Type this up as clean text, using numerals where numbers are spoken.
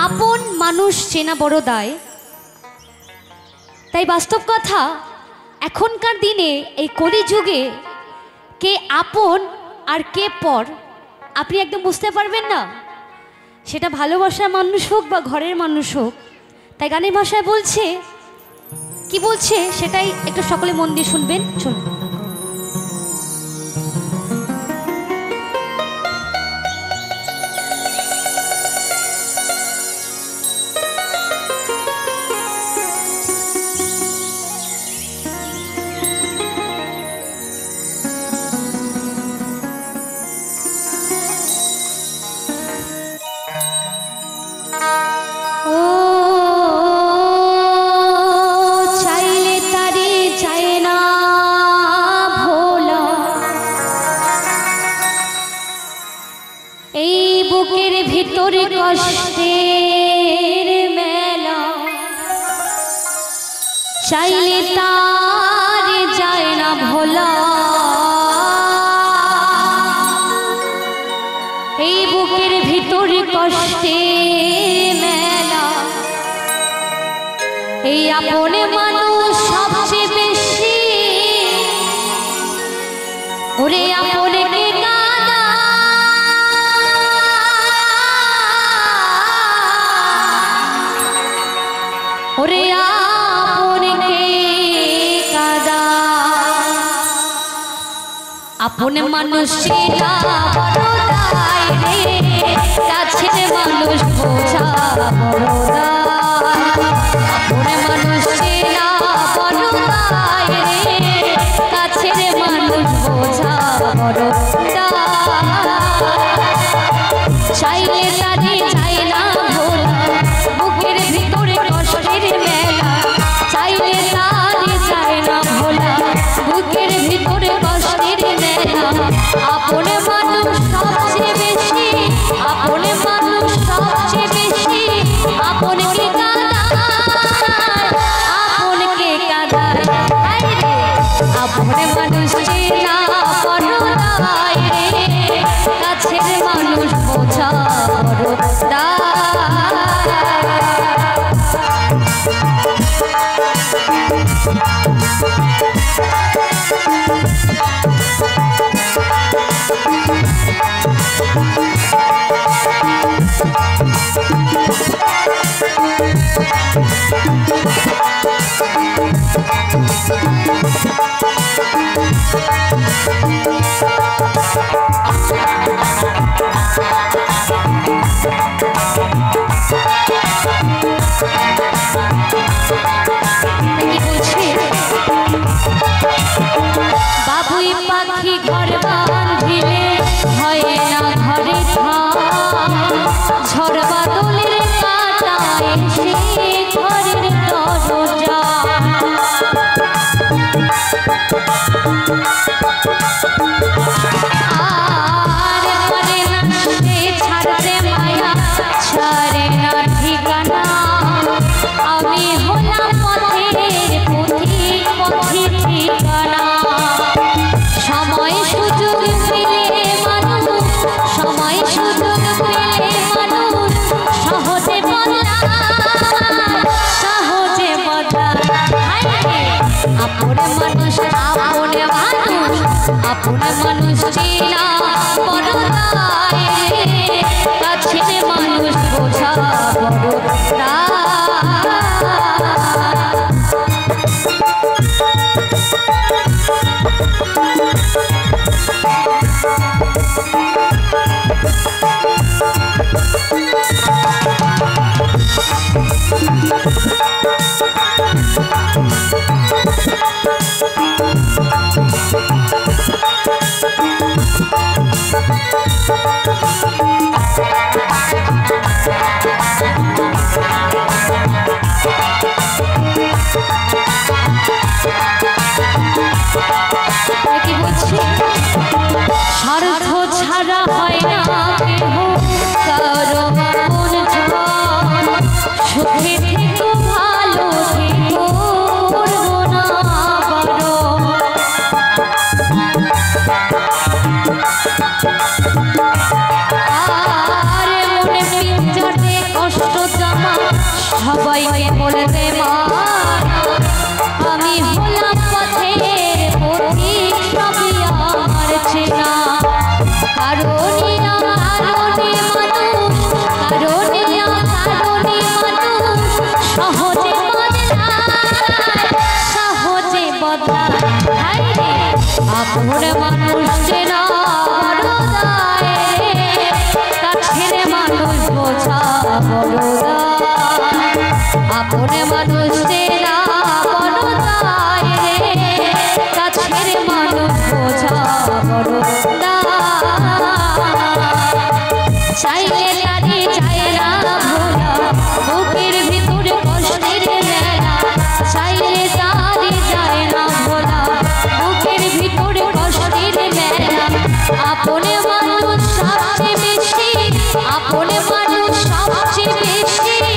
আপন মানুষ চেনা বড় দায়। তাই বাস্তব কথা, এখনকার দিনে এই কলিযুগে কে আপন আর কে পর আপনি একদম বুঝতে পারবেন না, সেটা ভালোবাসার মানুষ হোক বা ঘরের মানুষ হোক। তাই গানের ভাষায় বলছে, কি বলছে সেটাই একটু সকলে মন দিয়ে শুনবেন। চলুন। ভিতর কষ্টের মেলা চাইলে তার যায় না ভোলা, এই বুকের ভিতর কষ্টের মেলা, এই আপন মানুষ সবচেয়ে বেশি ওরে আপনকে ওরে আপনকে কাদা, আপন মানুষ কাছের মানুষ বোঝা বড় দায়, আপন মানুষ বড় দায় রে, কাছের মানুষ বোঝা বড় দায়, চাইলে তারে চাই না ভোলা, বুকের ভিতরে কষ্টের মেলা চাইলে তারে চাই না ভোলা, বুকের ভিতরে কষ্টের মেলা, আপন মানুষ সবচেয়ে বেশি, আপন মানুষ সবচেয়ে বেশি, আপনকে কাঁদায়, আপনকে কাঁদায়, আপন মানুষ চেনা বড় দায় রে, কাছের মানুষ বোঝা বড় দায়। বাবুই পাখি ঘর বাঁধিলে হয় না ঘরে ঝড় বাদলের কাঁটায় সে ঘরের দরজা, আর পারে না সে ছাড়তে মায়া, ছাড়ে না ঠিকানা, আমি হলাম পথের পথিক পথিক ঠিকানা, সময় সুযোগ পেলে মানুষ, সময় সুযোগ পেলে মানুষ সহজে বদলায়, সহজে বদলায়, আপন মানুষ আপন মানুষ, আপন মানুষ চেনা বড় দায় রে, কাছের মানুষ বোঝা বড় দায়। সবাইকে বলতে মানা আমি হলাম পথের পথিক সবই আমার চেনা কারণে মানুষ সহজে বদলায় আপন মানুষ চেনা বড় দায় কাছের মানুষ বোঝা বড় দায় আপন মানুষ চেনা বড় দায় কাছের মানুষ বোঝা বড় চাইলে তারে যায় না ভোলা বুকের ভিতরে কষ্টের মেলা চাইলে তারে যায় না ভোলা বুকের ভিতরে কষ্টের মেলা আপন মানুষ সবচেয়ে বেশি আপন মানুষ সবচেয়ে বেশি